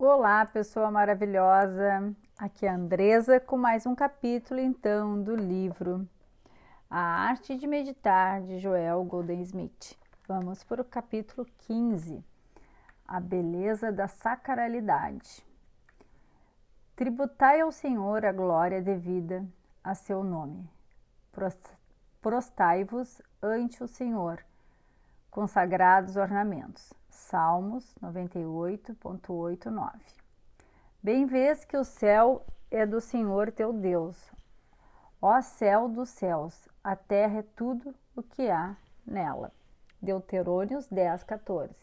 Olá, pessoa maravilhosa! Aqui é a Andresa com mais um capítulo, então, do livro A Arte de Meditar, de Joel Goldsmith. Vamos para o capítulo 15, A Beleza da Sacralidade. Tributai ao Senhor a glória devida a seu nome. Prostai-vos ante o Senhor, com sagrados ornamentos. Salmos 98.8-9. Bem vês que o céu é do Senhor teu Deus. Ó céu dos céus, a terra é tudo o que há nela. Deuterônios 10:14.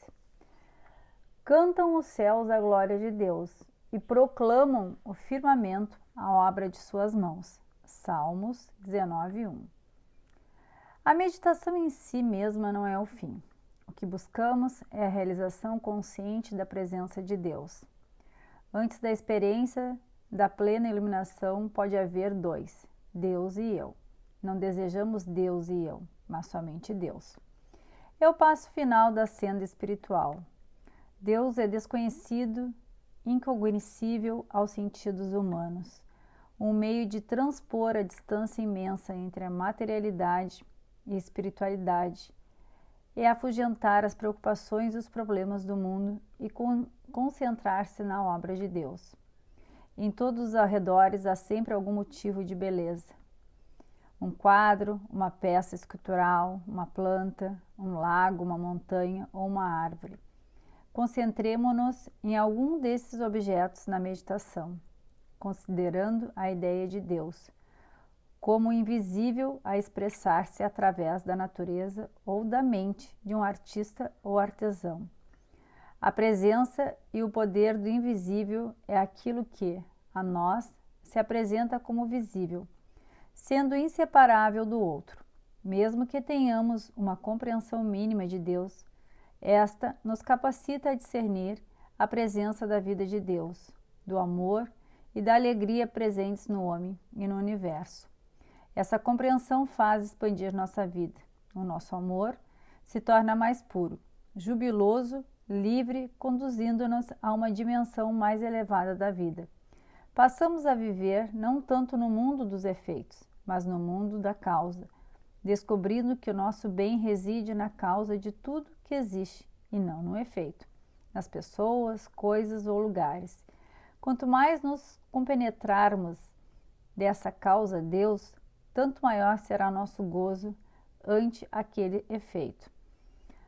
Cantam os céus a glória de Deus e proclamam o firmamento a obra de suas mãos. Salmos 19:1. A meditação em si mesma não é o fim. O que buscamos é a realização consciente da presença de Deus. Antes da experiência da plena iluminação, pode haver dois, Deus e eu. Não desejamos Deus e eu, mas somente Deus. É o passo final da senda espiritual. Deus é desconhecido, incognoscível aos sentidos humanos, um meio de transpor a distância imensa entre a materialidade e espiritualidade, é afugentar as preocupações e os problemas do mundo e concentrar-se na obra de Deus. Em todos os arredores há sempre algum motivo de beleza. Um quadro, uma peça escultural, uma planta, um lago, uma montanha ou uma árvore. Concentremo-nos em algum desses objetos na meditação, considerando a ideia de Deus como invisível a expressar-se através da natureza ou da mente de um artista ou artesão. A presença e o poder do invisível é aquilo que, a nós, se apresenta como visível, sendo inseparável do outro. Mesmo que tenhamos uma compreensão mínima de Deus, esta nos capacita a discernir a presença da vida de Deus, do amor e da alegria presentes no homem e no universo. Essa compreensão faz expandir nossa vida. O nosso amor se torna mais puro, jubiloso, livre, conduzindo-nos a uma dimensão mais elevada da vida. Passamos a viver não tanto no mundo dos efeitos, mas no mundo da causa, descobrindo que o nosso bem reside na causa de tudo que existe e não no efeito, nas pessoas, coisas ou lugares. Quanto mais nos compenetrarmos dessa causa, Deus, tanto maior será nosso gozo ante aquele efeito.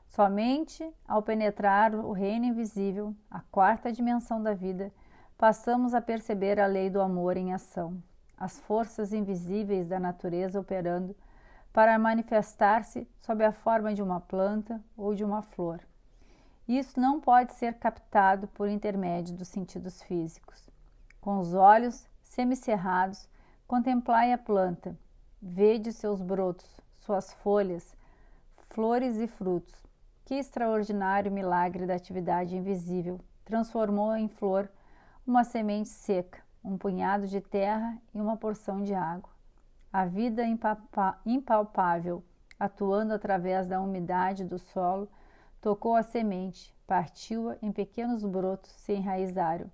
Somente ao penetrar o reino invisível, a quarta dimensão da vida, passamos a perceber a lei do amor em ação, as forças invisíveis da natureza operando para manifestar-se sob a forma de uma planta ou de uma flor. Isso não pode ser captado por intermédio dos sentidos físicos. Com os olhos semicerrados, contemplai a planta. Vede seus brotos, suas folhas, flores e frutos. Que extraordinário milagre da atividade invisível transformou em flor uma semente seca, um punhado de terra e uma porção de água. A vida impalpável, atuando através da umidade do solo, tocou a semente, partiu-a em pequenos brotos se enraizaram.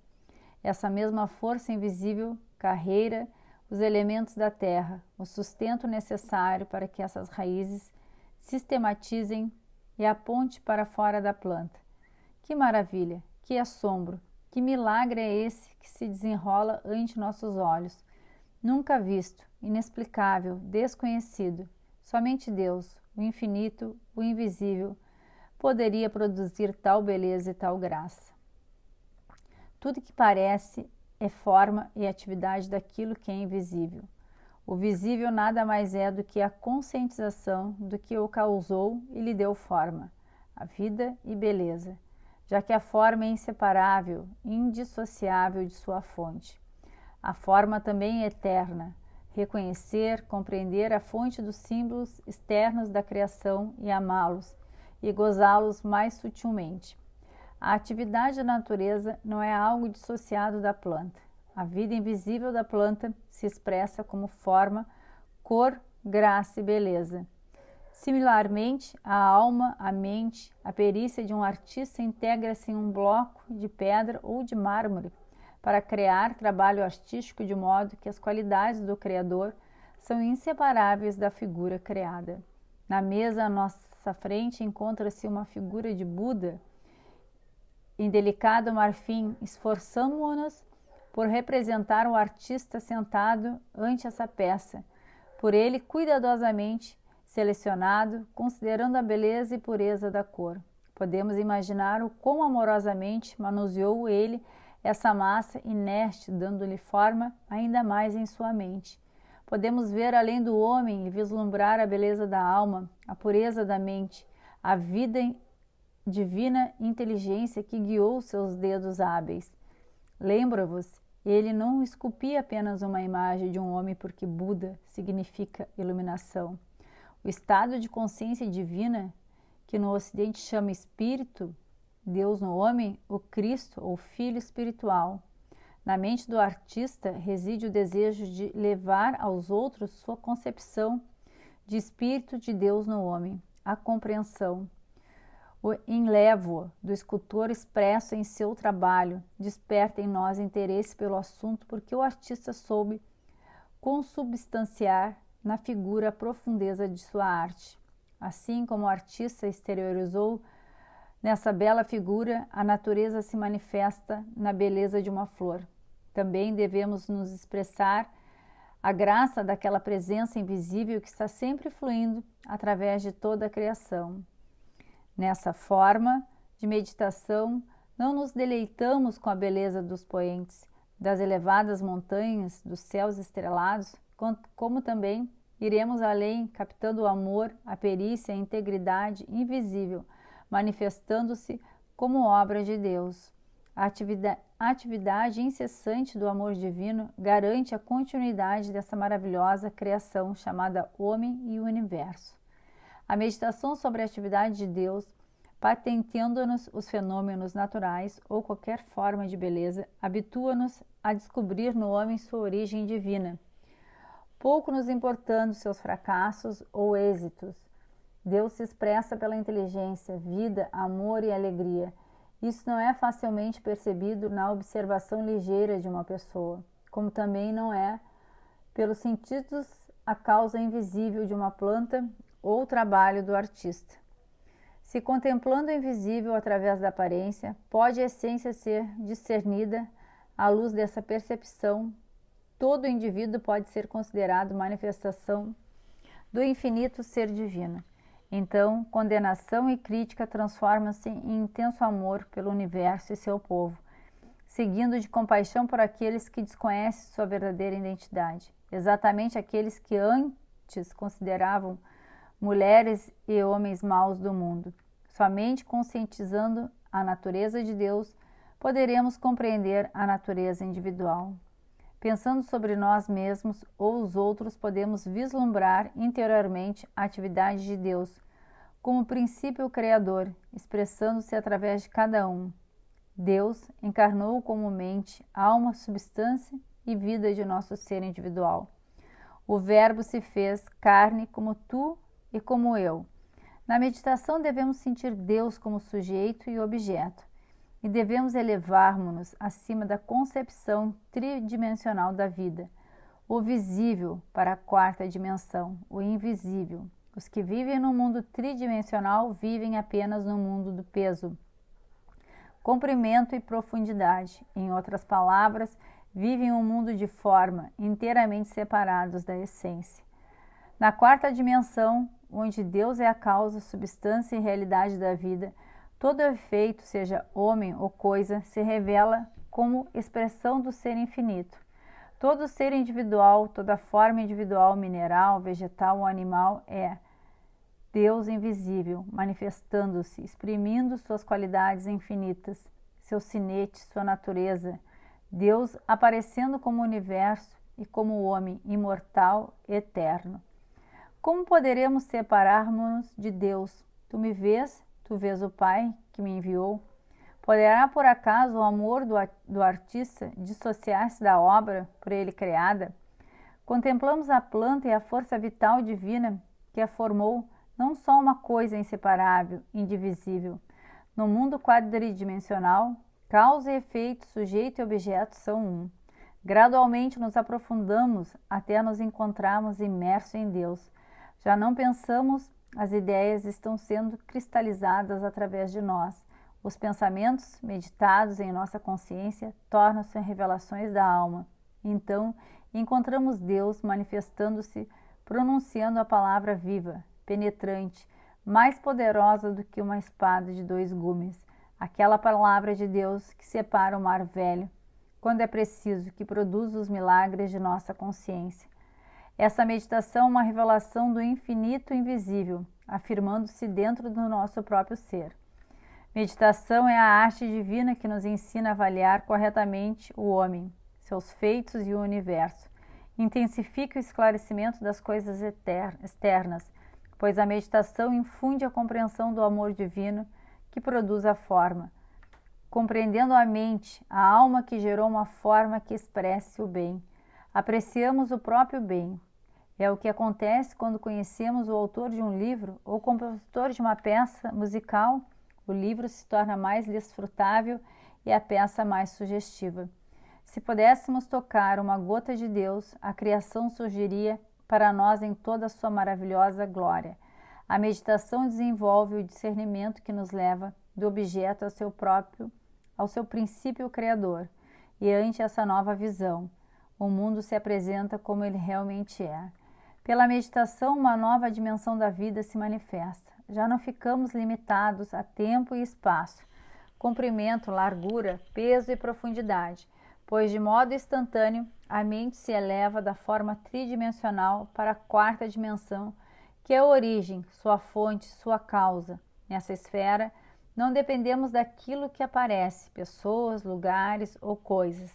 Essa mesma força invisível carreira os elementos da terra, o sustento necessário para que essas raízes sistematizem e aponte para fora da planta. Que maravilha, que assombro, que milagre é esse que se desenrola ante nossos olhos, nunca visto, inexplicável, desconhecido. Somente Deus, o infinito, o invisível, poderia produzir tal beleza e tal graça. Tudo que parece é forma e atividade daquilo que é invisível. O visível nada mais é do que a conscientização do que o causou e lhe deu forma, a vida e beleza, já que a forma é inseparável, indissociável de sua fonte. A forma também é eterna. Reconhecer, compreender a fonte dos símbolos externos da criação e amá-los e gozá-los mais sutilmente. A atividade da natureza não é algo dissociado da planta. A vida invisível da planta se expressa como forma, cor, graça e beleza. Similarmente, a alma, a mente, a perícia de um artista integra-se em um bloco de pedra ou de mármore para criar trabalho artístico de modo que as qualidades do Criador são inseparáveis da figura criada. Na mesa à nossa frente encontra-se uma figura de Buda. Em delicado marfim, esforçamo-nos por representar o artista sentado ante essa peça, por ele cuidadosamente selecionado, considerando a beleza e pureza da cor. Podemos imaginar o quão amorosamente manuseou ele essa massa inerte, dando-lhe forma ainda mais em sua mente. Podemos ver além do homem e vislumbrar a beleza da alma, a pureza da mente, a vida divina inteligência que guiou seus dedos hábeis. Lembra-vos, ele não esculpia apenas uma imagem de um homem porque Buda significa iluminação. O estado de consciência divina, que no Ocidente chama espírito, Deus no homem, o Cristo ou Filho espiritual. Na mente do artista reside o desejo de levar aos outros sua concepção de espírito de Deus no homem, a compreensão. O enlevo do escultor expresso em seu trabalho desperta em nós interesse pelo assunto porque o artista soube consubstanciar na figura a profundeza de sua arte. Assim como o artista exteriorizou nessa bela figura, a natureza se manifesta na beleza de uma flor. Também devemos nos expressar a graça daquela presença invisível que está sempre fluindo através de toda a criação. Nessa forma de meditação, não nos deleitamos com a beleza dos poentes, das elevadas montanhas, dos céus estrelados, como também iremos além, captando o amor, a perícia, a integridade invisível, manifestando-se como obra de Deus. A atividade incessante do amor divino garante a continuidade dessa maravilhosa criação chamada homem e universo. A meditação sobre a atividade de Deus, patenteando-nos os fenômenos naturais ou qualquer forma de beleza, habitua-nos a descobrir no homem sua origem divina, pouco nos importando seus fracassos ou êxitos. Deus se expressa pela inteligência, vida, amor e alegria. Isso não é facilmente percebido na observação ligeira de uma pessoa, como também não é pelos sentidos a causa invisível de uma planta ou o trabalho do artista. Se contemplando o invisível através da aparência, pode a essência ser discernida à luz dessa percepção. Todo indivíduo pode ser considerado manifestação do infinito ser divino. Então, condenação e crítica transformam-se em intenso amor pelo universo e seu povo, seguindo de compaixão por aqueles que desconhecem sua verdadeira identidade, exatamente aqueles que antes consideravam mulheres e homens maus do mundo. Somente conscientizando a natureza de Deus, poderemos compreender a natureza individual. Pensando sobre nós mesmos ou os outros, podemos vislumbrar interiormente a atividade de Deus como princípio criador, expressando-se através de cada um. Deus encarnou como mente, alma, substância e vida de nosso ser individual. O Verbo se fez carne como tu e como eu. Na meditação devemos sentir Deus como sujeito e objeto, e devemos elevarmos-nos acima da concepção tridimensional da vida, o visível para a quarta dimensão, o invisível. Os que vivem no mundo tridimensional vivem apenas no mundo do peso, comprimento e profundidade. Em outras palavras, vivem um mundo de forma, inteiramente separados da essência. Na quarta dimensão, onde Deus é a causa, substância e realidade da vida, todo efeito, seja homem ou coisa, se revela como expressão do ser infinito. Todo ser individual, toda forma individual, mineral, vegetal ou animal, é Deus invisível, manifestando-se, exprimindo suas qualidades infinitas, seu sinete, sua natureza. Deus aparecendo como universo e como homem imortal, eterno. Como poderemos separar-nos de Deus? Tu me vês, tu vês o Pai que me enviou. Poderá, por acaso, o amor do artista dissociar-se da obra por ele criada? Contemplamos a planta e a força vital divina que a formou, não só uma coisa inseparável, indivisível. No mundo quadridimensional, causa e efeito, sujeito e objeto são um. Gradualmente nos aprofundamos até nos encontrarmos imersos em Deus. Já não pensamos, as ideias estão sendo cristalizadas através de nós. Os pensamentos meditados em nossa consciência tornam-se revelações da alma. Então, encontramos Deus manifestando-se, pronunciando a palavra viva, penetrante, mais poderosa do que uma espada de 2 gumes. Aquela palavra de Deus que separa o mar velho, quando é preciso, que produz os milagres de nossa consciência. Essa meditação é uma revelação do infinito invisível, afirmando-se dentro do nosso próprio ser. Meditação é a arte divina que nos ensina a avaliar corretamente o homem, seus feitos e o universo. Intensifica o esclarecimento das coisas externas, pois a meditação infunde a compreensão do amor divino que produz a forma. Compreendendo a mente, a alma que gerou uma forma que expresse o bem. Apreciamos o próprio bem. É o que acontece quando conhecemos o autor de um livro ou o compositor de uma peça musical. O livro se torna mais desfrutável e a peça mais sugestiva. Se pudéssemos tocar uma gota de Deus, a criação surgiria para nós em toda a sua maravilhosa glória. A meditação desenvolve o discernimento que nos leva do objeto ao seu princípio criador. E ante essa nova visão, o mundo se apresenta como ele realmente é. Pela meditação, uma nova dimensão da vida se manifesta. Já não ficamos limitados a tempo e espaço, comprimento, largura, peso e profundidade, pois de modo instantâneo a mente se eleva da forma tridimensional para a 4ª dimensão, que é a origem, sua fonte, sua causa. Nessa esfera, não dependemos daquilo que aparece, pessoas, lugares ou coisas.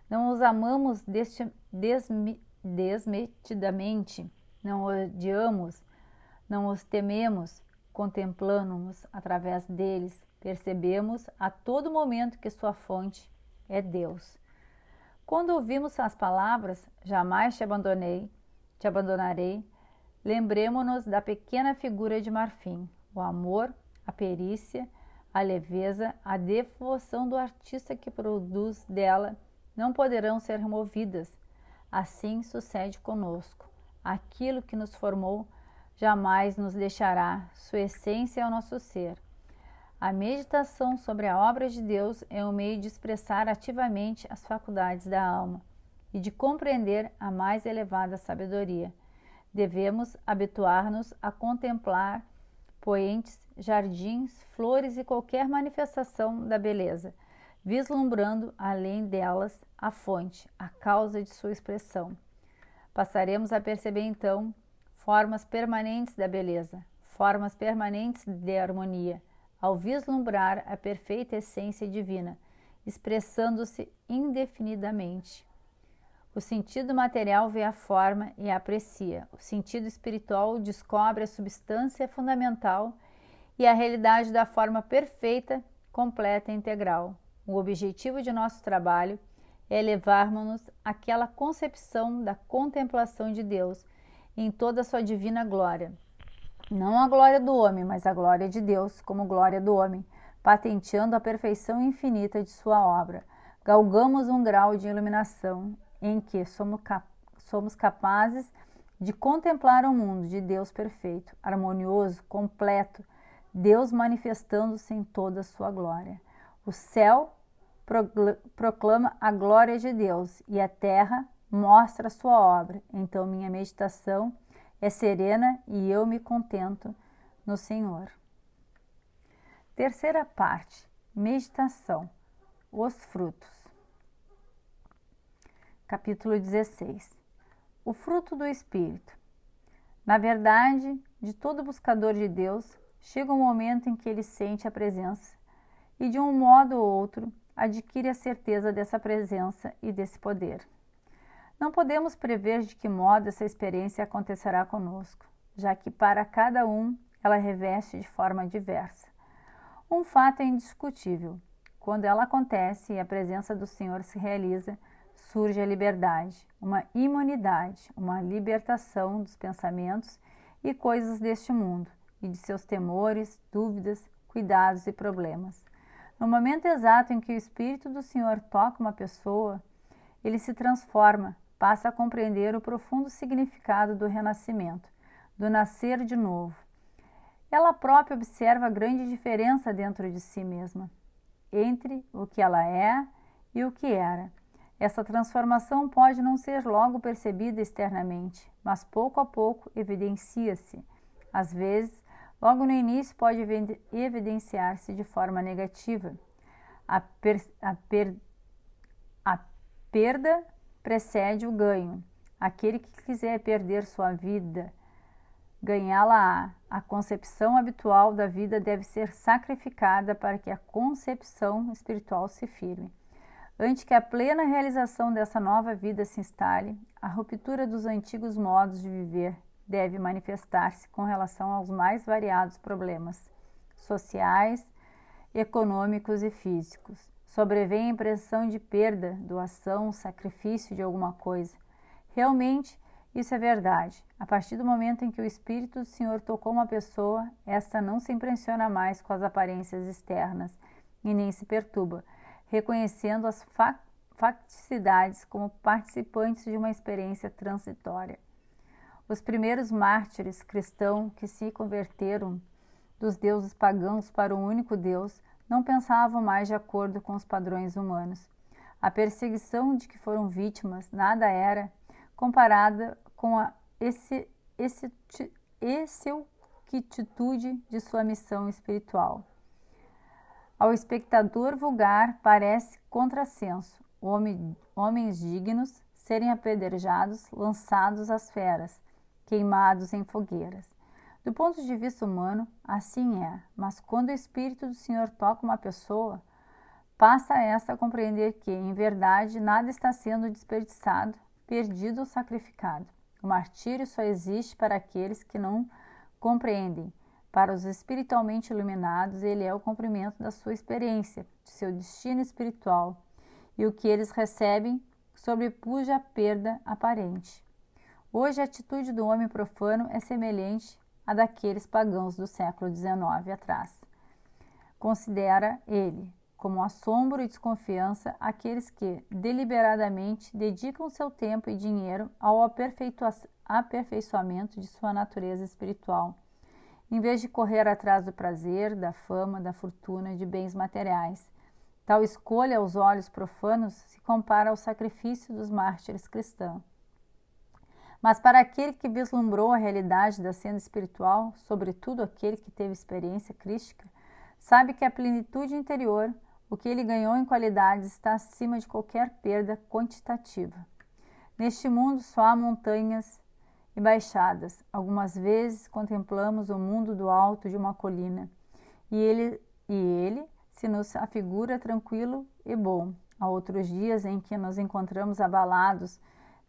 Não os amamos desmedidamente, não odiamos, não os tememos, contemplamos-nos através deles, percebemos a todo momento que sua fonte é Deus. Quando ouvimos as palavras, jamais te abandonarei, lembremo-nos da pequena figura de marfim, o amor, a perícia, a leveza, a devoção do artista que produz dela não poderão ser removidas. Assim sucede conosco. Aquilo que nos formou jamais nos deixará, sua essência é o nosso ser. A meditação sobre a obra de Deus é um meio de expressar ativamente as faculdades da alma e de compreender a mais elevada sabedoria. Devemos habituar-nos a contemplar poentes, jardins, flores e qualquer manifestação da beleza, vislumbrando além delas a fonte, a causa de sua expressão. Passaremos a perceber então formas permanentes da beleza, formas permanentes de harmonia, ao vislumbrar a perfeita essência divina, expressando-se indefinidamente. O sentido material vê a forma e a aprecia. O sentido espiritual descobre a substância fundamental e a realidade da forma perfeita, completa e integral. O objetivo de nosso trabalho é elevarmos-nos àquela concepção da contemplação de Deus em toda a sua divina glória. Não a glória do homem, mas a glória de Deus como glória do homem, patenteando a perfeição infinita de sua obra. Galgamos um grau de iluminação em que somos capazes de contemplar o mundo de Deus perfeito, harmonioso, completo, Deus manifestando-se em toda a sua glória. O céu proclama a glória de Deus e a terra mostra a sua obra. Então minha meditação é serena e eu me contento no Senhor. Terceira parte, meditação, os frutos. Capítulo 16. O fruto do Espírito. Na verdade, de todo buscador de Deus, chega um momento em que ele sente a presença e, de um modo ou outro, adquire a certeza dessa presença e desse poder. Não podemos prever de que modo essa experiência acontecerá conosco, já que para cada um ela reveste de forma diversa. Um fato é indiscutível. Quando ela acontece e a presença do Senhor se realiza, surge a liberdade, uma imunidade, uma libertação dos pensamentos e coisas deste mundo, e de seus temores, dúvidas, cuidados e problemas. No momento exato em que o Espírito do Senhor toca uma pessoa, ele se transforma, passa a compreender o profundo significado do renascimento, do nascer de novo. Ela própria observa a grande diferença dentro de si mesma, entre o que ela é e o que era. Essa transformação pode não ser logo percebida externamente, mas pouco a pouco evidencia-se. Às vezes, logo no início pode evidenciar-se de forma negativa. A perda precede o ganho. Aquele que quiser perder sua vida, ganhá-la-á. A concepção habitual da vida deve ser sacrificada para que a concepção espiritual se firme. Antes que a plena realização dessa nova vida se instale, a ruptura dos antigos modos de viver deve manifestar-se com relação aos mais variados problemas sociais, econômicos e físicos. Sobrevém a impressão de perda, doação, sacrifício de alguma coisa. Realmente, isso é verdade. A partir do momento em que o Espírito do Senhor tocou uma pessoa, esta não se impressiona mais com as aparências externas e nem se perturba, reconhecendo as facticidades como participantes de uma experiência transitória. Os primeiros mártires cristãos que se converteram dos deuses pagãos para o único Deus não pensavam mais de acordo com os padrões humanos. A perseguição de que foram vítimas nada era comparada com a excelquitude de sua missão espiritual. Ao espectador vulgar parece contrassenso homens dignos serem apedrejados, lançados às feras, queimados em fogueiras. Do ponto de vista humano, assim é, mas quando o Espírito do Senhor toca uma pessoa, passa esta a compreender que, em verdade, nada está sendo desperdiçado, perdido ou sacrificado. O martírio só existe para aqueles que não compreendem. Para os espiritualmente iluminados, ele é o cumprimento da sua experiência, de seu destino espiritual, e o que eles recebem sobrepuja a perda aparente. Hoje, a atitude do homem profano é semelhante à daqueles pagãos do século XIX atrás. Considera ele como assombro e desconfiança aqueles que, deliberadamente, dedicam seu tempo e dinheiro ao aperfeiçoamento de sua natureza espiritual, em vez de correr atrás do prazer, da fama, da fortuna e de bens materiais. Tal escolha aos olhos profanos se compara ao sacrifício dos mártires cristãos. Mas para aquele que vislumbrou a realidade da cena espiritual, sobretudo aquele que teve experiência crística, sabe que a plenitude interior, o que ele ganhou em qualidades, está acima de qualquer perda quantitativa. Neste mundo só há montanhas e baixadas. Algumas vezes contemplamos o mundo do alto de uma colina, e ele se nos afigura tranquilo e bom. Há outros dias em que nos encontramos abalados,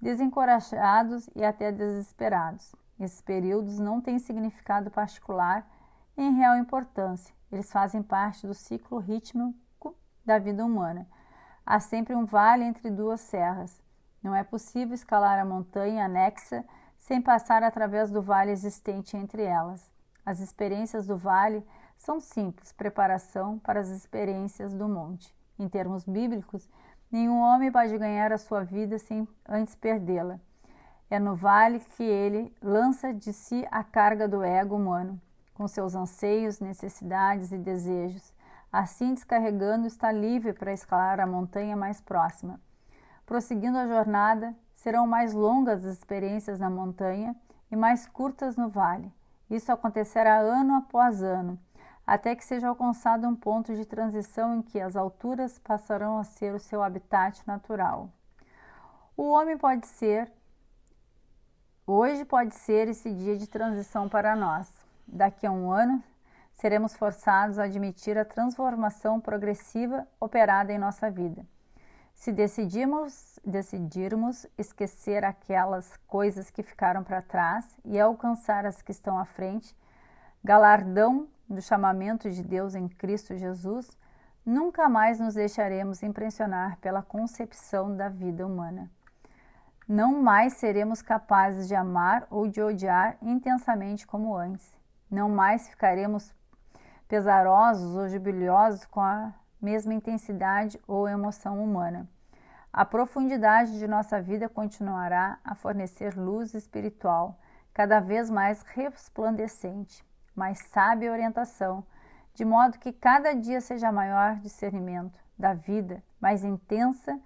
desencorajados e até desesperados. Esses períodos não têm significado particular nem real importância. Eles fazem parte do ciclo rítmico da vida humana. Há sempre um vale entre duas serras. Não é possível escalar a montanha anexa sem passar através do vale existente entre elas. As experiências do vale são simples preparação para as experiências do monte. Em termos bíblicos, nenhum homem pode ganhar a sua vida sem antes perdê-la. É no vale que ele lança de si a carga do ego humano, com seus anseios, necessidades e desejos. Assim, descarregando, está livre para escalar a montanha mais próxima. Prosseguindo a jornada, serão mais longas as experiências na montanha e mais curtas no vale. Isso acontecerá ano após ano, até que seja alcançado um ponto de transição em que as alturas passarão a ser o seu habitat natural. Hoje pode ser esse dia de transição para nós. Daqui a um ano, seremos forçados a admitir a transformação progressiva operada em nossa vida. Se decidirmos esquecer aquelas coisas que ficaram para trás e alcançar as que estão à frente, galardão do chamamento de Deus em Cristo Jesus, nunca mais nos deixaremos impressionar pela concepção da vida humana. Não mais seremos capazes de amar ou de odiar intensamente como antes. Não mais ficaremos pesarosos ou jubiliosos com a mesma intensidade ou emoção humana. A profundidade de nossa vida continuará a fornecer luz espiritual, cada vez mais resplandecente, mais sábia orientação, de modo que cada dia seja maior discernimento da vida, mais intensa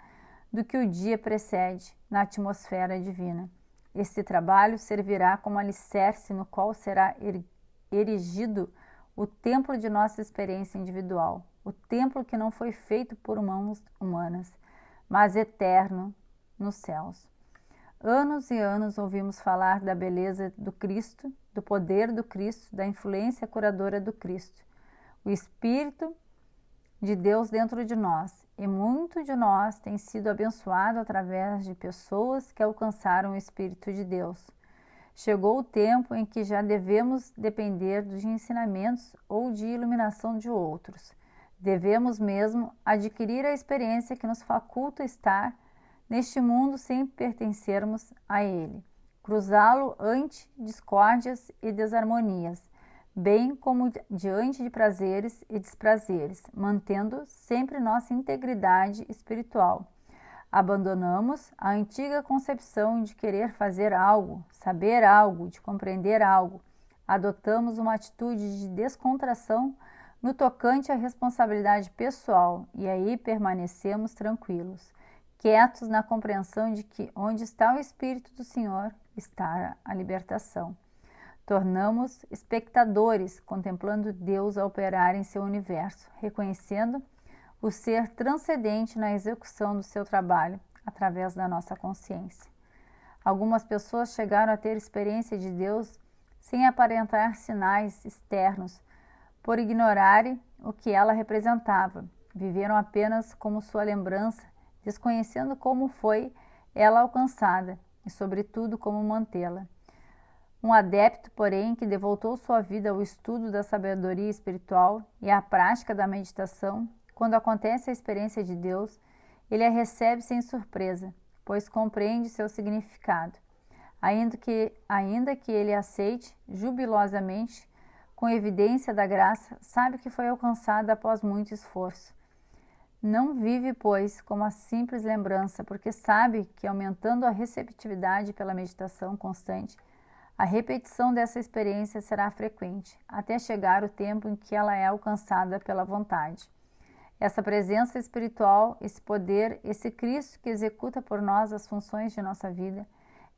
do que o dia precede na atmosfera divina. Este trabalho servirá como alicerce no qual será erigido o templo de nossa experiência individual, o templo que não foi feito por mãos humanas, mas eterno nos céus. Anos e anos ouvimos falar da beleza do Cristo, do poder do Cristo, da influência curadora do Cristo, o Espírito de Deus dentro de nós, e muito de nós tem sido abençoado através de pessoas que alcançaram o Espírito de Deus. Chegou o tempo em que já devemos depender dos ensinamentos ou de iluminação de outros. Devemos mesmo adquirir a experiência que nos faculta estar neste mundo sem pertencermos a ele, cruzá-lo ante discórdias e desarmonias, bem como diante de prazeres e desprazeres, mantendo sempre nossa integridade espiritual. Abandonamos a antiga concepção de querer fazer algo, saber algo, de compreender algo. Adotamos uma atitude de descontração no tocante à responsabilidade pessoal e aí permanecemos tranquilos, quietos na compreensão de que onde está o Espírito do Senhor está a libertação. Tornamos espectadores, contemplando Deus a operar em seu universo, reconhecendo o ser transcendente na execução do seu trabalho através da nossa consciência. Algumas pessoas chegaram a ter experiência de Deus sem aparentar sinais externos, por ignorarem o que ela representava. Viveram apenas como sua lembrança, desconhecendo como foi ela alcançada e, sobretudo, como mantê-la. Um adepto, porém, que devotou sua vida ao estudo da sabedoria espiritual e à prática da meditação, quando acontece a experiência de Deus, ele a recebe sem surpresa, pois compreende seu significado. Ainda que ele aceite jubilosamente, com evidência da graça, sabe que foi alcançada após muito esforço. Não vive, pois, como a simples lembrança, porque sabe que, aumentando a receptividade pela meditação constante, a repetição dessa experiência será frequente, até chegar o tempo em que ela é alcançada pela vontade. Essa presença espiritual, esse poder, esse Cristo que executa por nós as funções de nossa vida,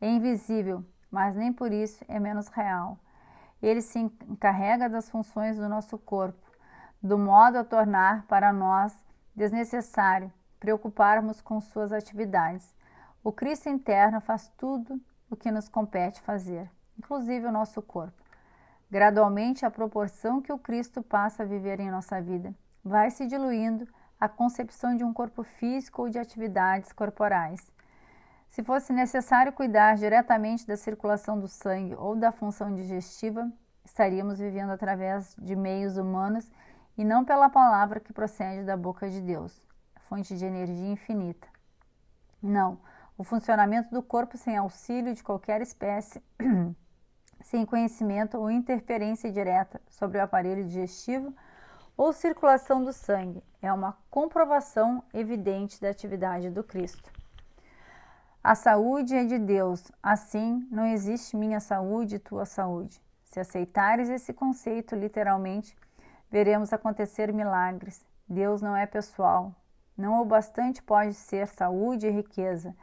é invisível, mas nem por isso é menos real. Ele se encarrega das funções do nosso corpo, do modo a tornar para nós desnecessário preocuparmos com suas atividades. O Cristo interno faz tudo o que nos compete fazer, inclusive o nosso corpo. Gradualmente, à proporção que o Cristo passa a viver em nossa vida, vai se diluindo a concepção de um corpo físico ou de atividades corporais. Se fosse necessário cuidar diretamente da circulação do sangue ou da função digestiva, estaríamos vivendo através de meios humanos e não pela palavra que procede da boca de Deus, fonte de energia infinita. Não, o funcionamento do corpo sem auxílio de qualquer espécie, sem conhecimento ou interferência direta sobre o aparelho digestivo ou circulação do sangue, é uma comprovação evidente da atividade do Cristo. A saúde é de Deus, assim não existe minha saúde e tua saúde. Se aceitares esse conceito literalmente, veremos acontecer milagres. Deus não é pessoal, não o bastante pode ser saúde e riqueza.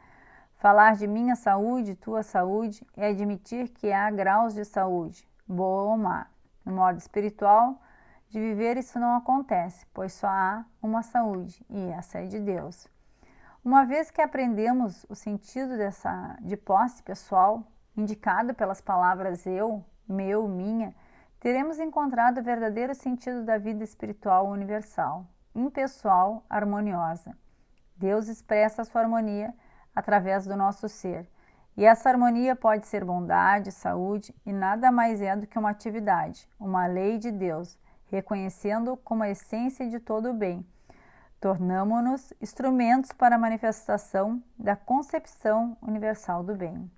Falar de minha saúde e tua saúde é admitir que há graus de saúde, boa ou má. No modo espiritual de viver isso não acontece, pois só há uma saúde, e essa é de Deus. Uma vez que aprendemos o sentido de posse pessoal, indicado pelas palavras eu, meu, minha, teremos encontrado o verdadeiro sentido da vida espiritual universal, impessoal, harmoniosa. Deus expressa a sua harmonia através do nosso ser, e essa harmonia pode ser bondade, saúde, e nada mais é do que uma atividade, uma lei de Deus, reconhecendo como a essência de todo o bem. Tornamo-nos instrumentos para a manifestação da concepção universal do bem.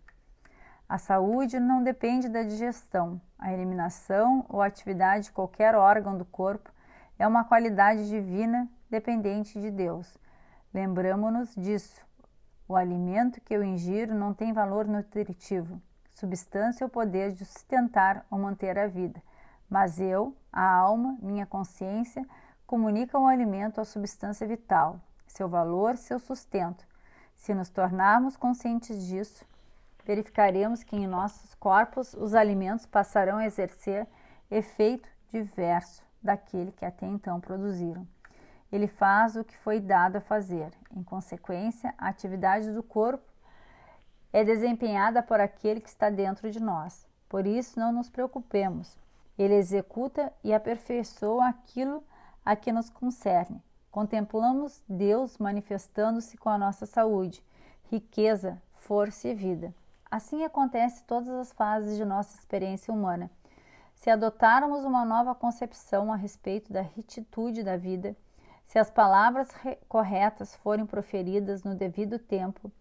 A saúde não depende da digestão. A eliminação ou atividade de qualquer órgão do corpo é uma qualidade divina dependente de Deus. Lembramo-nos disso. O alimento que eu ingiro não tem valor nutritivo, substância ou poder de sustentar ou manter a vida. Mas eu, a alma, minha consciência, comunicam o alimento à substância vital, seu valor, seu sustento. Se nos tornarmos conscientes disso, verificaremos que em nossos corpos os alimentos passarão a exercer efeito diverso daquele que até então produziram. Ele faz o que foi dado a fazer. Em consequência, a atividade do corpo é desempenhada por aquele que está dentro de nós. Por isso, não nos preocupemos. Ele executa e aperfeiçoa aquilo a que nos concerne. Contemplamos Deus manifestando-se com a nossa saúde, riqueza, força e vida. Assim acontece em todas as fases de nossa experiência humana. Se adotarmos uma nova concepção a respeito da retitude da vida, se as palavras corretas forem proferidas no devido tempo,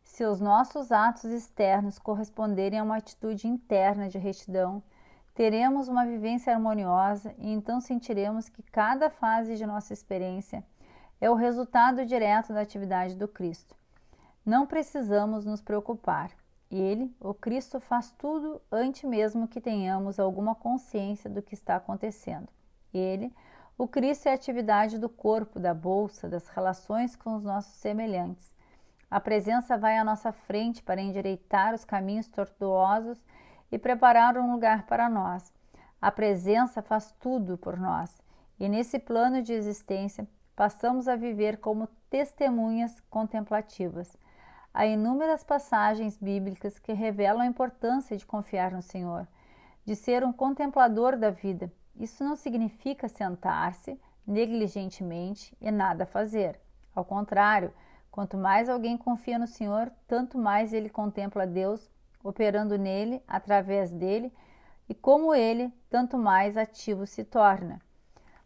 se os nossos atos externos corresponderem a uma atitude interna de retidão, teremos uma vivência harmoniosa e então sentiremos que cada fase de nossa experiência é o resultado direto da atividade do Cristo. Não precisamos nos preocupar. Ele, o Cristo, faz tudo antes mesmo que tenhamos alguma consciência do que está acontecendo. Ele, o Cristo, é a atividade do corpo, da bolsa, das relações com os nossos semelhantes. A presença vai à nossa frente para endireitar os caminhos tortuosos e preparar um lugar para nós. A presença faz tudo por nós. E nesse plano de existência, passamos a viver como testemunhas contemplativas. Há inúmeras passagens bíblicas que revelam a importância de confiar no Senhor, de ser um contemplador da vida. Isso não significa sentar-se negligentemente e nada fazer. Ao contrário, quanto mais alguém confia no Senhor, tanto mais ele contempla Deus, operando nele, através dele, e como ele, tanto mais ativo se torna.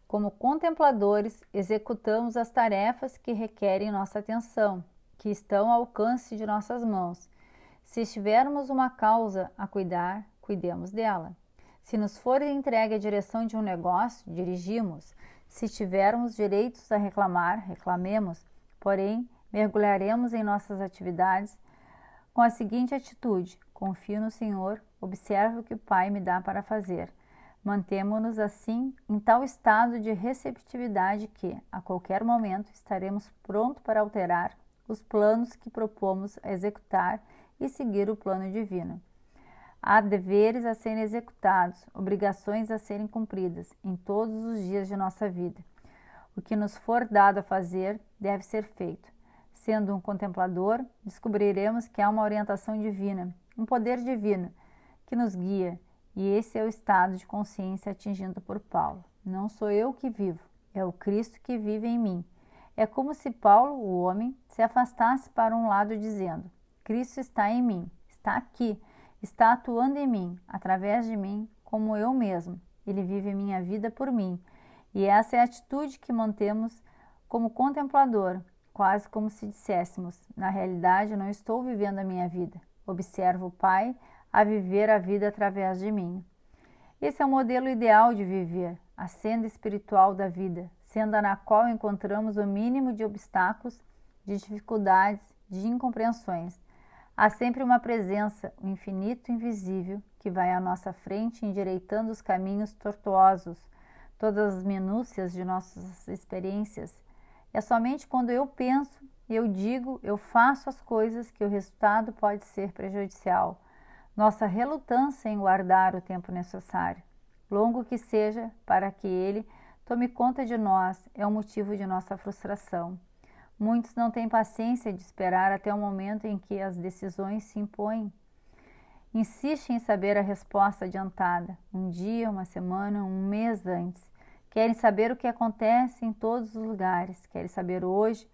Como contempladores, executamos as tarefas que requerem nossa atenção, que estão ao alcance de nossas mãos. Se tivermos uma causa a cuidar, cuidemos dela. Se nos for entregue a direção de um negócio, dirigimos. Se tivermos direitos a reclamar, reclamemos. Porém, mergulharemos em nossas atividades com a seguinte atitude: confio no Senhor, observo o que o Pai me dá para fazer. Mantemo-nos assim em tal estado de receptividade que, a qualquer momento, estaremos prontos para alterar os planos que propomos a executar e seguir o plano divino. Há deveres a serem executados, obrigações a serem cumpridas em todos os dias de nossa vida. O que nos for dado a fazer deve ser feito. Sendo um contemplador, descobriremos que há uma orientação divina, um poder divino que nos guia, e esse é o estado de consciência atingido por Paulo. Não sou eu que vivo, é o Cristo que vive em mim. É como se Paulo, o homem, se afastasse para um lado dizendo: Cristo está em mim, está aqui, está atuando em mim, através de mim, como eu mesmo. Ele vive minha vida por mim. E essa é a atitude que mantemos como contemplador, quase como se disséssemos: na realidade, não estou vivendo a minha vida. Observo o Pai a viver a vida através de mim. Esse é o modelo ideal de viver, a senda espiritual da vida, senda na qual encontramos o mínimo de obstáculos, de dificuldades, de incompreensões. Há sempre uma presença, o infinito invisível, que vai à nossa frente endireitando os caminhos tortuosos, todas as minúcias de nossas experiências. É somente quando eu penso, eu digo, eu faço as coisas que o resultado pode ser prejudicial. Nossa relutância em guardar o tempo necessário, longo que seja, para que ele tome conta de nós, é o motivo de nossa frustração. Muitos não têm paciência de esperar até o momento em que as decisões se impõem. Insistem em saber a resposta adiantada, um dia, uma semana, um mês antes. Querem saber o que acontece em todos os lugares. Querem saber hoje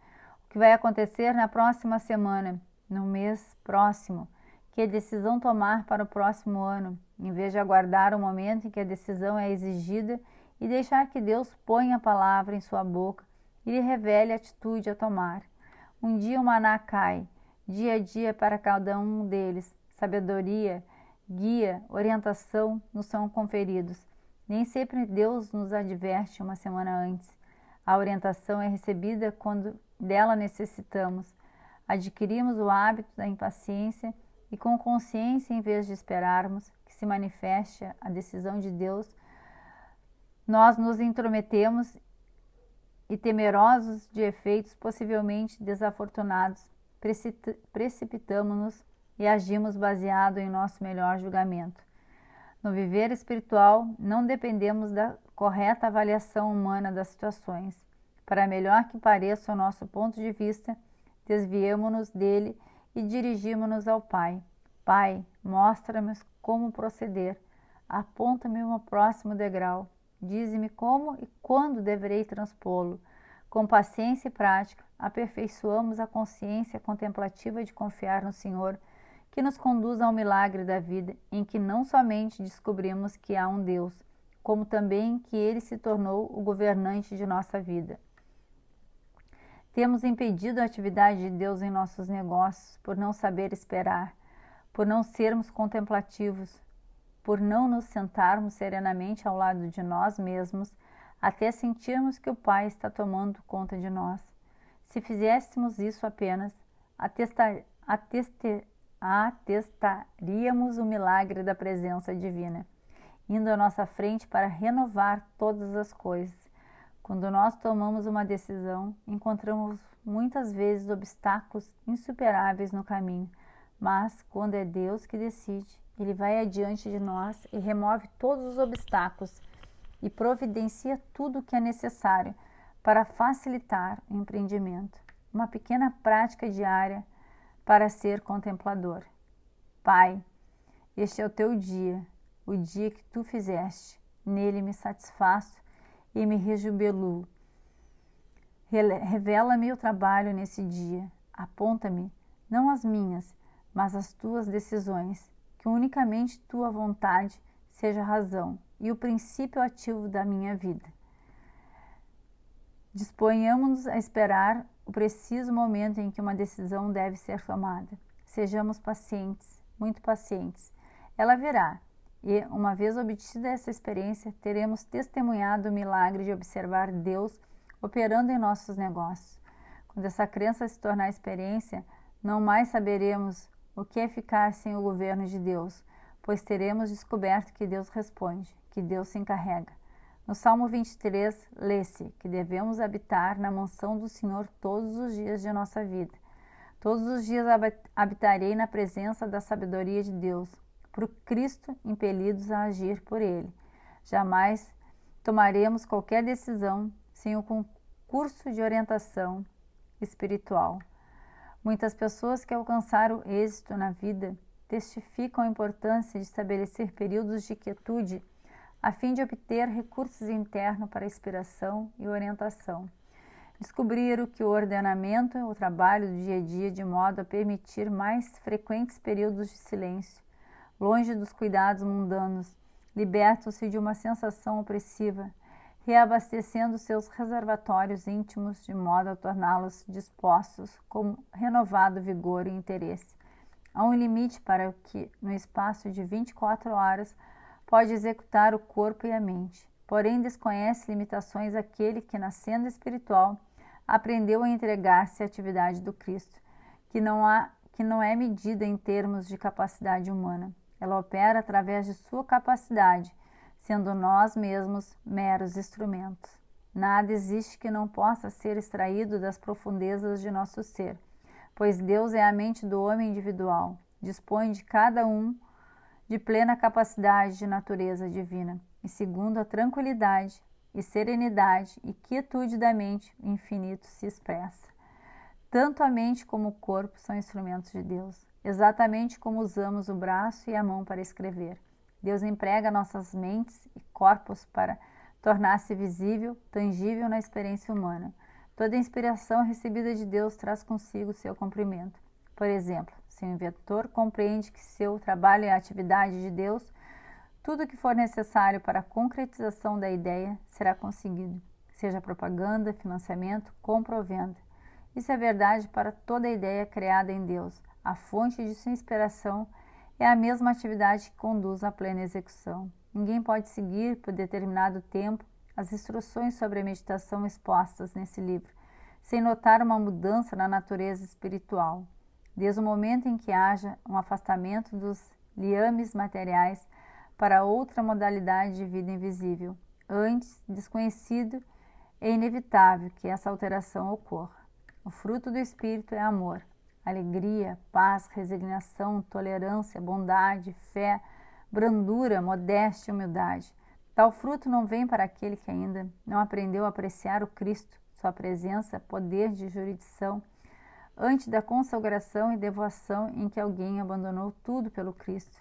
o que vai acontecer na próxima semana, no mês próximo. Que decisão tomar para o próximo ano, em vez de aguardar o momento em que a decisão é exigida e deixar que Deus ponha a palavra em sua boca e lhe revele a atitude a tomar. Um dia o maná cai, dia a dia para cada um deles, sabedoria, guia, orientação nos são conferidos. Nem sempre Deus nos adverte uma semana antes. A orientação é recebida quando dela necessitamos. Adquirimos o hábito da impaciência e, com consciência, em vez de esperarmos que se manifeste a decisão de Deus, nós nos intrometemos e, temerosos de efeitos possivelmente desafortunados, precipitamo-nos e agimos baseado em nosso melhor julgamento. No viver espiritual, não dependemos da correta avaliação humana das situações. Para melhor que pareça o nosso ponto de vista, desviemo-nos dele e dirigimo-nos ao Pai. Pai, mostra-me como proceder. Aponta-me o próximo degrau. Dize-me como e quando deverei transpô-lo. Com paciência e prática, aperfeiçoamos a consciência contemplativa de confiar no Senhor, que nos conduz ao milagre da vida, em que não somente descobrimos que há um Deus, como também que Ele se tornou o governante de nossa vida. Temos impedido a atividade de Deus em nossos negócios por não saber esperar, por não sermos contemplativos, por não nos sentarmos serenamente ao lado de nós mesmos, até sentirmos que o Pai está tomando conta de nós. Se fizéssemos isso apenas, atestaríamos o milagre da presença divina, indo à nossa frente para renovar todas as coisas. Quando nós tomamos uma decisão, encontramos muitas vezes obstáculos insuperáveis no caminho, mas quando é Deus que decide, Ele vai adiante de nós e remove todos os obstáculos e providencia tudo o que é necessário para facilitar o empreendimento. Uma pequena prática diária para ser contemplador. Pai, este é o teu dia, o dia que tu fizeste. Nele me satisfaço e me rejubiluo. Revela-me o trabalho nesse dia. Aponta-me, não as minhas, mas as tuas decisões, que unicamente tua vontade seja a razão e o princípio ativo da minha vida. Disponhamos-nos a esperar o preciso momento em que uma decisão deve ser tomada. Sejamos pacientes, muito pacientes. Ela virá, e, uma vez obtida essa experiência, teremos testemunhado o milagre de observar Deus operando em nossos negócios. Quando essa crença se tornar experiência, não mais saberemos o que é ficar sem o governo de Deus, pois teremos descoberto que Deus responde, que Deus se encarrega. No Salmo 23, lê-se que devemos habitar na mansão do Senhor todos os dias de nossa vida. Todos os dias habitarei na presença da sabedoria de Deus, por Cristo impelidos a agir por Ele. Jamais tomaremos qualquer decisão sem o concurso de orientação espiritual. Muitas pessoas que alcançaram êxito na vida testificam a importância de estabelecer períodos de quietude a fim de obter recursos internos para inspiração e orientação. Descobriram que o ordenamento é o trabalho do dia a dia de modo a permitir mais frequentes períodos de silêncio, longe dos cuidados mundanos, libertam-se de uma sensação opressiva, reabastecendo seus reservatórios íntimos de modo a torná-los dispostos com renovado vigor e interesse. Há um limite para o que, no espaço de 24 horas, pode executar o corpo e a mente. Porém, desconhece limitações aquele que, na senda espiritual, aprendeu a entregar-se à atividade do Cristo, que não é medida em termos de capacidade humana. Ela opera através de sua capacidade, sendo nós mesmos meros instrumentos. Nada existe que não possa ser extraído das profundezas de nosso ser, pois Deus é a mente do homem individual, dispõe de cada um de plena capacidade de natureza divina, e segundo a tranquilidade e serenidade e quietude da mente, o infinito se expressa. Tanto a mente como o corpo são instrumentos de Deus, exatamente como usamos o braço e a mão para escrever. Deus emprega nossas mentes e corpos para tornar-se visível, tangível na experiência humana. Toda inspiração recebida de Deus traz consigo seu cumprimento. Por exemplo, se o inventor compreende que seu trabalho é a atividade de Deus, tudo o que for necessário para a concretização da ideia será conseguido, seja propaganda, financiamento, compra ou venda. Isso é verdade para toda ideia criada em Deus. A fonte de sua inspiração é a mesma atividade que conduz à plena execução. Ninguém pode seguir por determinado tempo as instruções sobre a meditação expostas nesse livro, sem notar uma mudança na natureza espiritual. Desde o momento em que haja um afastamento dos liames materiais para outra modalidade de vida invisível, antes desconhecido, é inevitável que essa alteração ocorra. O fruto do Espírito é amor, alegria, paz, resignação, tolerância, bondade, fé, brandura, modéstia e humildade. Tal fruto não vem para aquele que ainda não aprendeu a apreciar o Cristo, sua presença, poder de jurisdição, antes da consagração e devoção em que alguém abandonou tudo pelo Cristo.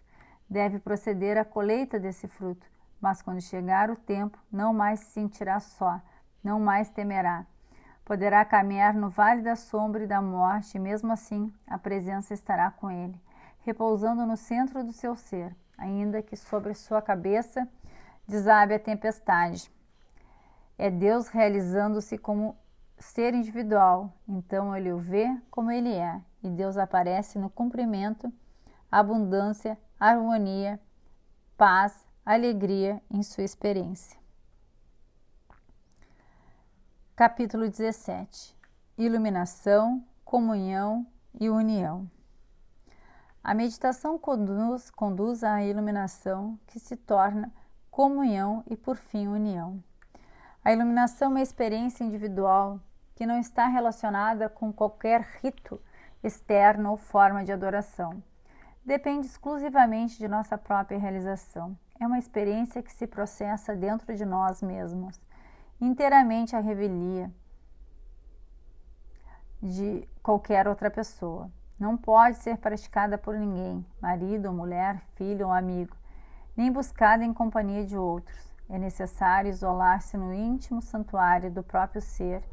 Deve proceder à colheita desse fruto, mas quando chegar o tempo, não mais se sentirá só, não mais temerá. Poderá caminhar no vale da sombra e da morte, e mesmo assim a presença estará com ele, repousando no centro do seu ser, ainda que sobre sua cabeça desabe a tempestade. É Deus realizando-se como ser individual, então ele o vê como ele é, e Deus aparece no cumprimento, abundância, harmonia, paz, alegria em sua experiência. Capítulo 17. Iluminação, comunhão e união. A meditação conduz à iluminação, que se torna comunhão e, por fim, união. A iluminação é uma experiência individual que não está relacionada com qualquer rito externo ou forma de adoração. Depende exclusivamente de nossa própria realização. É uma experiência que se processa dentro de nós mesmos, inteiramente à revelia de qualquer outra pessoa. Não pode ser praticada por ninguém, marido ou mulher, filho ou amigo, nem buscada em companhia de outros. É necessário isolar-se no íntimo santuário do próprio ser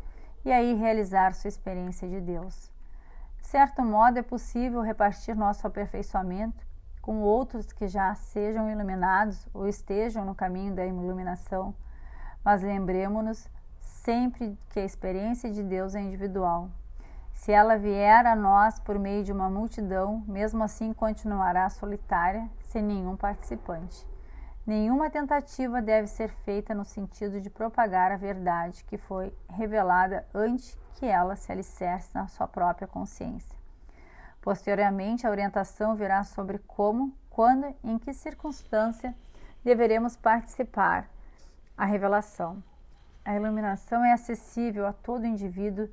e aí realizar sua experiência de Deus. De certo modo, é possível repartir nosso aperfeiçoamento com outros que já sejam iluminados ou estejam no caminho da iluminação, mas lembremos-nos sempre que a experiência de Deus é individual. Se ela vier a nós por meio de uma multidão, mesmo assim continuará solitária, sem nenhum participante. Nenhuma tentativa deve ser feita no sentido de propagar a verdade que foi revelada antes que ela se alicerce na sua própria consciência. Posteriormente, a orientação virá sobre como, quando e em que circunstância deveremos participar a revelação. A iluminação é acessível a todo indivíduo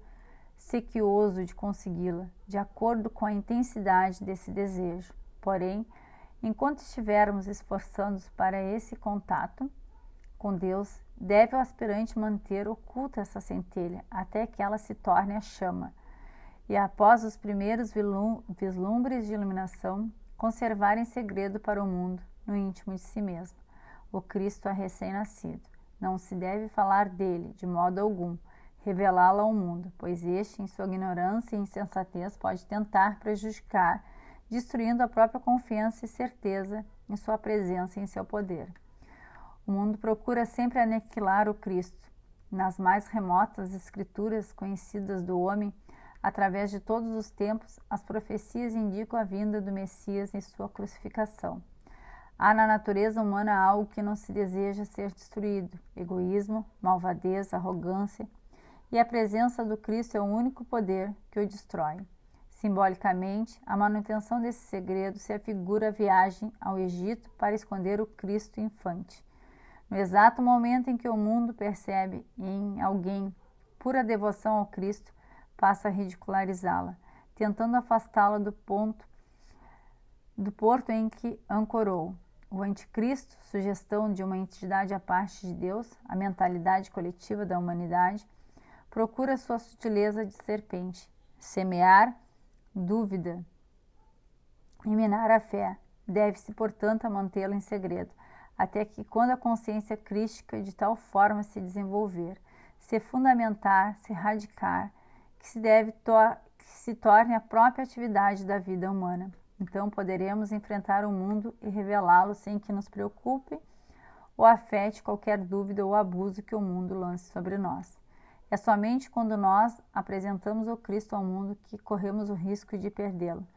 sequioso de consegui-la, de acordo com a intensidade desse desejo. Porém, enquanto estivermos esforçando-nos para esse contato com Deus, deve o aspirante manter oculta essa centelha até que ela se torne a chama, e após os primeiros vislumbres de iluminação, conservar em segredo para o mundo, no íntimo de si mesmo, o Cristo é recém-nascido. Não se deve falar dele, de modo algum, revelá-lo ao mundo, pois este, em sua ignorância e insensatez, pode tentar prejudicar, destruindo a própria confiança e certeza em sua presença e em seu poder. O mundo procura sempre aniquilar o Cristo. Nas mais remotas escrituras conhecidas do homem, através de todos os tempos, as profecias indicam a vinda do Messias e sua crucificação. Há na natureza humana algo que não se deseja ser destruído: egoísmo, malvadez, arrogância, e a presença do Cristo é o único poder que o destrói. Simbolicamente, a manutenção desse segredo se afigura a viagem ao Egito para esconder o Cristo infante. No exato momento em que o mundo percebe em alguém pura devoção ao Cristo, passa a ridicularizá-la, tentando afastá-la do porto em que ancorou. O anticristo, sugestão de uma entidade à parte de Deus, a mentalidade coletiva da humanidade, procura sua sutileza de serpente, semear dúvida e minar a fé. Deve-se, portanto, mantê-la em segredo, até que, quando a consciência crística de tal forma se desenvolver, se fundamentar, se radicar, que se torne a própria atividade da vida humana. Então poderemos enfrentar o mundo e revelá-lo sem que nos preocupe ou afete qualquer dúvida ou abuso que o mundo lance sobre nós. É somente quando nós apresentamos o Cristo ao mundo que corremos o risco de perdê-lo.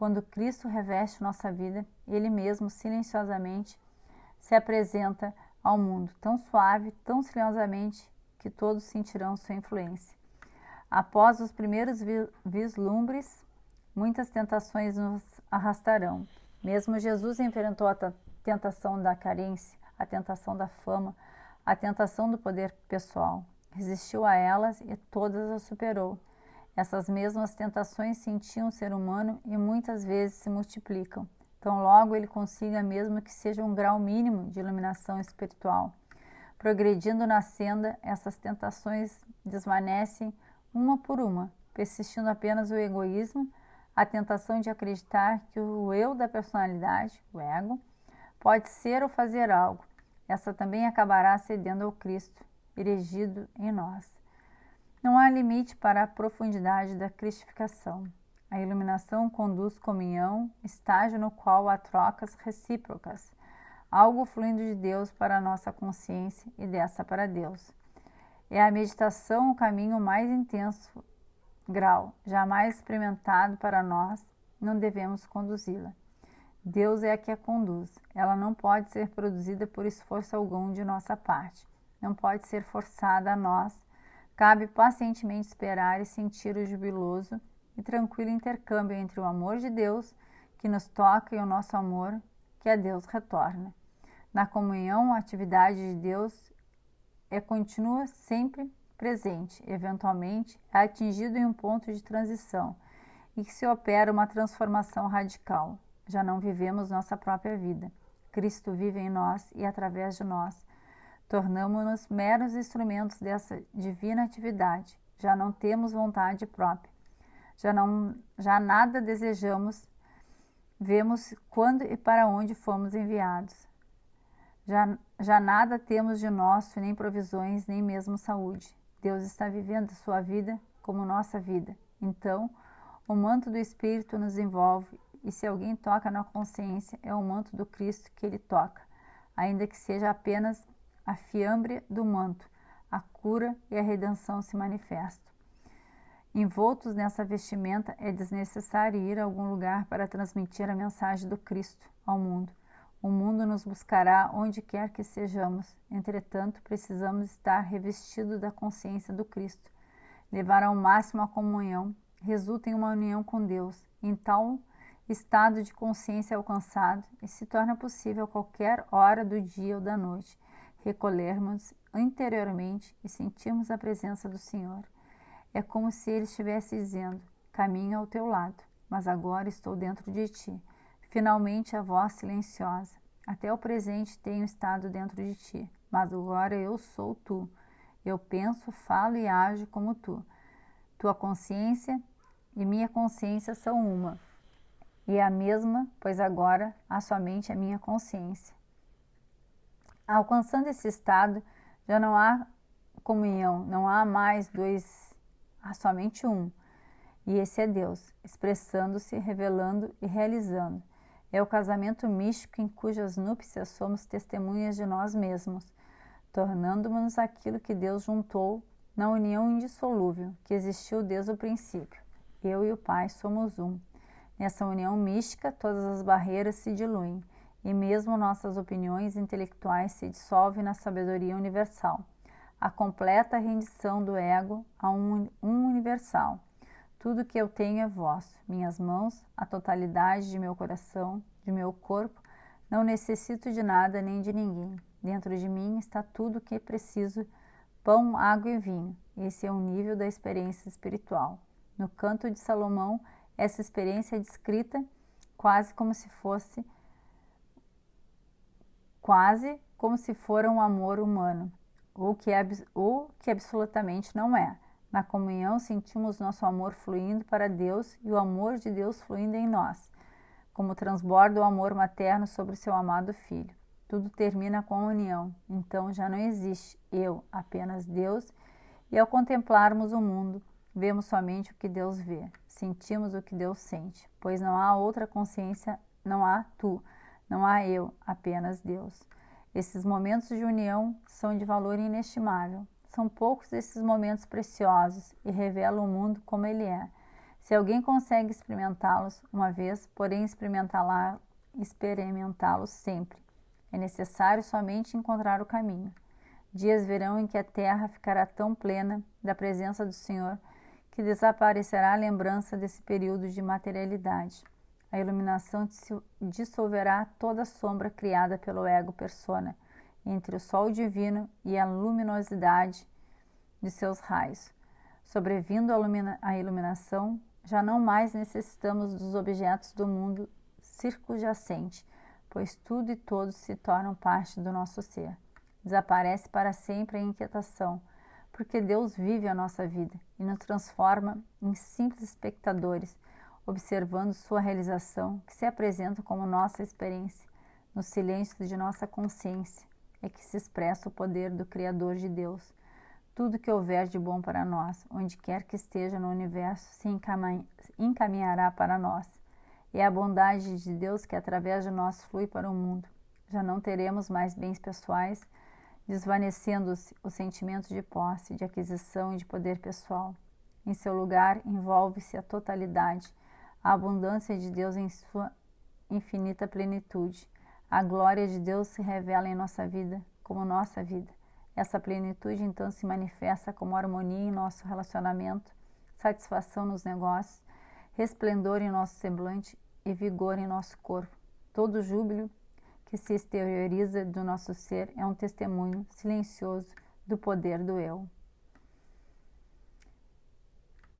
Quando Cristo reveste nossa vida, Ele mesmo silenciosamente se apresenta ao mundo, tão suave, tão silenciosamente, que todos sentirão sua influência. Após os primeiros vislumbres, muitas tentações nos arrastarão. Mesmo Jesus enfrentou a tentação da carência, a tentação da fama, a tentação do poder pessoal. Resistiu a elas e todas as superou. Essas mesmas tentações sentiam o ser humano e muitas vezes se multiplicam. Então logo ele consiga, mesmo que seja um grau mínimo de iluminação espiritual. Progredindo na senda, essas tentações desvanecem uma por uma, persistindo apenas o egoísmo, a tentação de acreditar que o eu da personalidade, o ego, pode ser ou fazer algo. Essa também acabará cedendo ao Cristo, erigido em nós. Não há limite para a profundidade da cristificação. A iluminação conduz comunhão, estágio no qual há trocas recíprocas, algo fluindo de Deus para a nossa consciência e dessa para Deus. É a meditação o caminho mais intenso grau, jamais experimentado para nós, não devemos conduzi-la. Deus é a que a conduz. Ela não pode ser produzida por esforço algum de nossa parte. Não pode ser forçada a nós. Cabe pacientemente esperar e sentir o jubiloso e tranquilo intercâmbio entre o amor de Deus, que nos toca, e o nosso amor, que a Deus retorna. Na comunhão, a atividade de Deus continua sempre presente, eventualmente é atingido em um ponto de transição e que se opera uma transformação radical. Já não vivemos nossa própria vida. Cristo vive em nós e através de nós. Tornamo-nos meros instrumentos dessa divina atividade. Já não temos vontade própria. Já nada desejamos. Vemos quando e para onde fomos enviados. Já nada temos de nosso, nem provisões, nem mesmo saúde. Deus está vivendo sua vida como nossa vida. Então, o manto do Espírito nos envolve, e se alguém toca na consciência, é o manto do Cristo que ele toca, ainda que seja apenas a fiambre do manto, a cura e a redenção se manifestam. Envoltos nessa vestimenta, é desnecessário ir a algum lugar para transmitir a mensagem do Cristo ao mundo. O mundo nos buscará onde quer que sejamos. Entretanto, precisamos estar revestidos da consciência do Cristo. Levar ao máximo a comunhão resulta em uma união com Deus. Em tal estado de consciência alcançado, e se torna possível a qualquer hora do dia ou da noite recolhermos interiormente e sentirmos a presença do Senhor. É como se Ele estivesse dizendo: caminho ao teu lado, mas agora estou dentro de ti. Finalmente a voz silenciosa: até o presente tenho estado dentro de ti, mas agora eu sou tu. Eu penso, falo e ajo como tu. Tua consciência e minha consciência são uma, e é a mesma, pois agora há somente a minha consciência. Alcançando esse estado, já não há comunhão, não há mais dois, há somente um. E esse é Deus, expressando-se, revelando e realizando. É o casamento místico em cujas núpcias somos testemunhas de nós mesmos, tornando-nos aquilo que Deus juntou na união indissolúvel que existiu desde o princípio. Eu e o Pai somos um. Nessa união mística, todas as barreiras se diluem, e mesmo nossas opiniões intelectuais se dissolvem na sabedoria universal. A completa rendição do ego a um universal. Tudo que eu tenho é vosso, minhas mãos, a totalidade de meu coração, de meu corpo. Não necessito de nada nem de ninguém. Dentro de mim está tudo o que preciso: pão, água e vinho. Esse é o nível da experiência espiritual. No Canto de Salomão, essa experiência é descrita quase como se fora um amor humano, o que absolutamente não é. Na comunhão sentimos nosso amor fluindo para Deus e o amor de Deus fluindo em nós, como transborda o amor materno sobre seu amado filho. Tudo termina com a união, então já não existe eu, apenas Deus, e ao contemplarmos o mundo, vemos somente o que Deus vê, sentimos o que Deus sente, pois não há outra consciência, não há tu, não há eu, apenas Deus. Esses momentos de união são de valor inestimável. São poucos esses momentos preciosos e revelam o mundo como ele é. Se alguém consegue experimentá-los uma vez, porém experimentá-los sempre. É necessário somente encontrar o caminho. Dias virão em que a terra ficará tão plena da presença do Senhor que desaparecerá a lembrança desse período de materialidade. A iluminação dissolverá toda a sombra criada pelo ego persona entre o sol divino e a luminosidade de seus raios. Sobrevindo a iluminação, já não mais necessitamos dos objetos do mundo circunjacente, pois tudo e todos se tornam parte do nosso ser. Desaparece para sempre a inquietação, porque Deus vive a nossa vida e nos transforma em simples espectadores, observando sua realização, que se apresenta como nossa experiência. No silêncio de nossa consciência é que se expressa o poder do Criador de Deus. Tudo que houver de bom para nós, onde quer que esteja no universo, se encaminhará para nós. É a bondade de Deus que através de nós flui para o mundo. Já não teremos mais bens pessoais, desvanecendo-se o sentimento de posse, de aquisição e de poder pessoal. Em seu lugar, envolve-se a totalidade, a abundância de Deus em sua infinita plenitude. A glória de Deus se revela em nossa vida como nossa vida. Essa plenitude então se manifesta como harmonia em nosso relacionamento, satisfação nos negócios, resplendor em nosso semblante e vigor em nosso corpo. Todo júbilo que se exterioriza do nosso ser é um testemunho silencioso do poder do Eu.